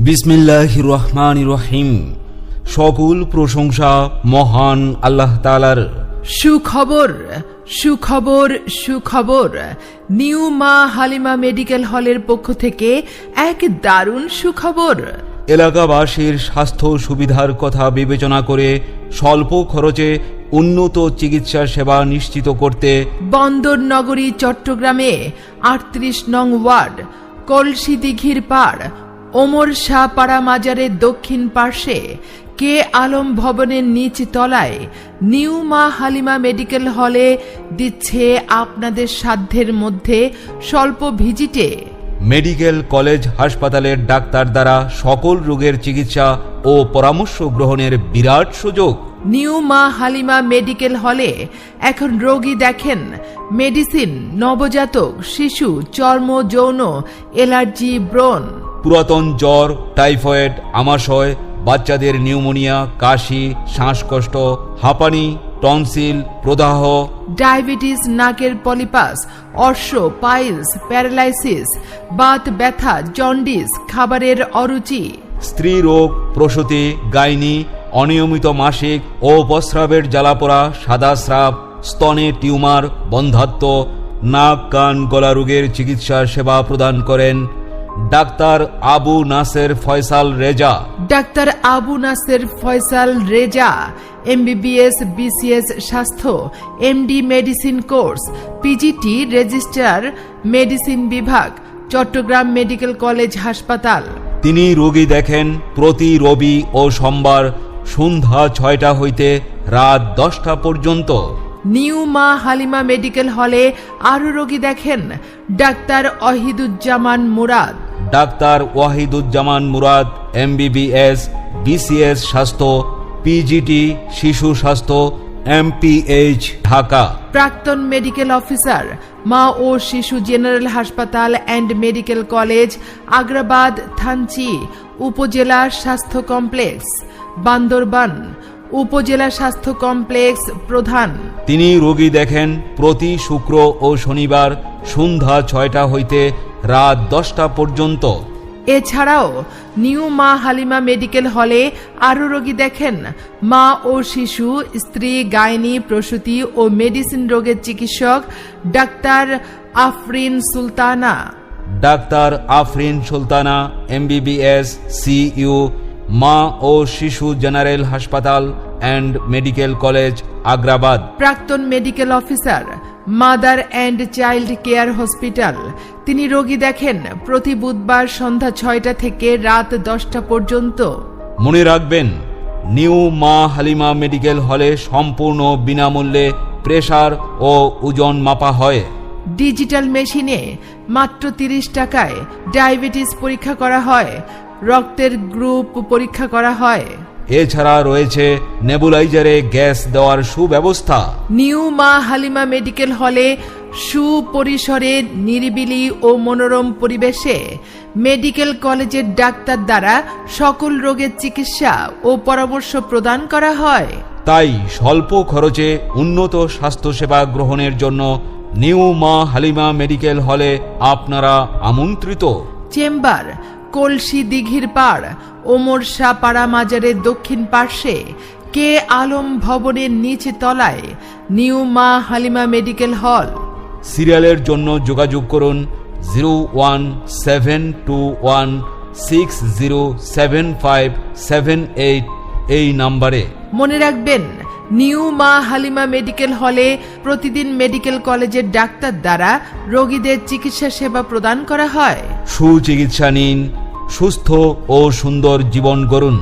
বিসমিল্লাহির রহমানির রহিম। সকল প্রশংসা মহান আল্লাহ তাআলার। সুখবর সুখবর সুখবর, নিউ মা হালিমা মেডিকেল হলের পক্ষ থেকে এক দারুণ সুখবর। এলাকাবাসীর স্বাস্থ্য সুবিধার কথা বিবেচনা করে স্বল্প খরচে উন্নত চিকিৎসা সেবা নিশ্চিত করতে বন্দর নগরী চট্টগ্রামে ৩৮ নং ওয়ার্ড কলসি দিঘির পাড় ওমর শাহ পাড়া মাজারের দক্ষিণ পার্শ্বে কে আলম ভবনের নিচ তলায় নিউ মা হালিমা মেডিকেল হলে দিচ্ছে আপনাদের সাধ্যের মধ্যে স্বল্প ভিজিটে মেডিকেল কলেজ হাসপাতালের ডাক্তার দ্বারা সকল রোগের চিকিৎসা ও পরামর্শ গ্রহণের বিরাট সুযোগ। নিউ মা হালিমা মেডিকেল হলে এখন রোগী দেখেন মেডিসিন, নবজাতক, শিশু, চর্ম, যৌন, এলার্জি, ব্রণ, পুরাতন জ্বর, টাইফয়েড, আমাশয়, বাচ্চাদের নিউমোনিয়া, কাশি, শ্বাসকষ্ট, হাঁপানি, টনসিল, প্রদাহ, ডায়াবেটিস, নাকের পলিপাস, অর্শ, পাইলস, প্যারালাইসিস, বাত ব্যথা, জন্ডিস, খাবারের অরুচি, স্ত্রী রোগ, প্রসূতি, গাইনি, অনিয়মিত মাসিক ও প্রস্রাবের জ্বালাপোড়া, সাদা স্রাব, স্তনে টিউমার, বন্ধ্যাত্ব, নাক কান গলা রোগের চিকিৎসা সেবা প্রদান করেন doctor Abu Naser Faisal Reza. Doctor Abu Naser Faisal Reza MBBS BCS স্বাস্থ্য, MD medicine course, PGT registrar medicine বিভাগ, চট্টগ্রাম মেডিকেল কলেজ হাসপাতাল। তিনি রোগী দেখেন প্রতি রবি ও সোমবার সন্ধ্যা 6টা হইতে রাত 10টা পর্যন্ত। নিউ মা হালিমা মেডিকেল হলে আরও রোগী দেখেন doctor Wahiduzzaman Murad. Doctor Wahiduzzaman Murad MBBS BCS স্বাস্থ্য, PGT শিশু স্বাস্থ্য, MPH ঢাকা। প্রাক্তন মেডিকেল অফিসার, মা ও শিশু জেনারেল হাসপাতাল and medical college, Agrabad, Thanchi উপজেলা স্বাস্থ্য কমপ্লেক্স, বান্দরবান উপজেলা স্বাস্থ্য কমপ্লেক্স প্রধান। তিনি রোগী দেখেন প্রতি শুক্র ও শনিবার সন্ধ্যা 6টা হইতে রাত 10টা পর্যন্ত। এছাড়াও নিউ মা হালিমা মেডিকেল হলে আরও রোগী দেখেন মা ও শিশু, স্ত্রী, গাইনি, প্রসূতি ও মেডিসিন রোগের চিকিৎসক doctor Afrin Sultana. Doctor Afrin Sultana MBBS CU, মা ও শিশু জেনারেল হাসপাতাল অ্যান্ড মেডিকেল কলেজ আগ্রাবাদ। প্রাক্তন medical officer, mother and child care hospital. তিনি রোগী দেখেন প্রতি বুধবার সন্ধ্যা 6টা থেকে রাত 10টা পর্যন্ত। মনে রাখবেন, নিউ মা হালিমা মেডিকেল হলে সম্পূর্ণ বিনামূল্যে প্রেসার ও ওজন মাপা হয়। ডিজিটাল মেশিনে মাত্র 30 টাকায় ডায়াবেটিস পরীক্ষা করা হয়, রক্তের গ্রুপ পরীক্ষা করা হয়। এছাড়া রয়েছে নেবুলাইজারে গ্যাস দেওয়ার সুব্যবস্থা। নিউ মা হালিমা মেডিকেল হলে সুপরিসরে নিরিবিলি ও মনোরম পরিবেশে মেডিকেল কলেজের ডাক্তার দ্বারা সকল রোগের চিকিৎসা ও পরামর্শ প্রদান করা হয়। তাই স্বল্প খরচে উন্নত স্বাস্থ্যসেবা গ্রহণের জন্য নিউ মা হালিমা মেডিকেল হলে আপনারা আমন্ত্রিত। চেম্বার কলসি দিঘির পাড় ওমর শাহ পাড়া মাজারের দক্ষিণ পার্শ্বে কে আলম ভবনের নিচ তলায় নিউ মা হালিমা মেডিকেল হল। সিরিয়ালের জন্য যোগাযোগ করুন 01721607578 এই নাম্বারে। মনে রাখবেন, নিউ মা হালিমা মেডিকেল হলে প্রতিদিন মেডিকেল কলেজের ডাক্তার দ্বারা রোগীদের চিকিৎসা সেবা প্রদান করা হয়। সুচিকিৎসা নিন, সুস্থ ও সুন্দর জীবন গড়ুন।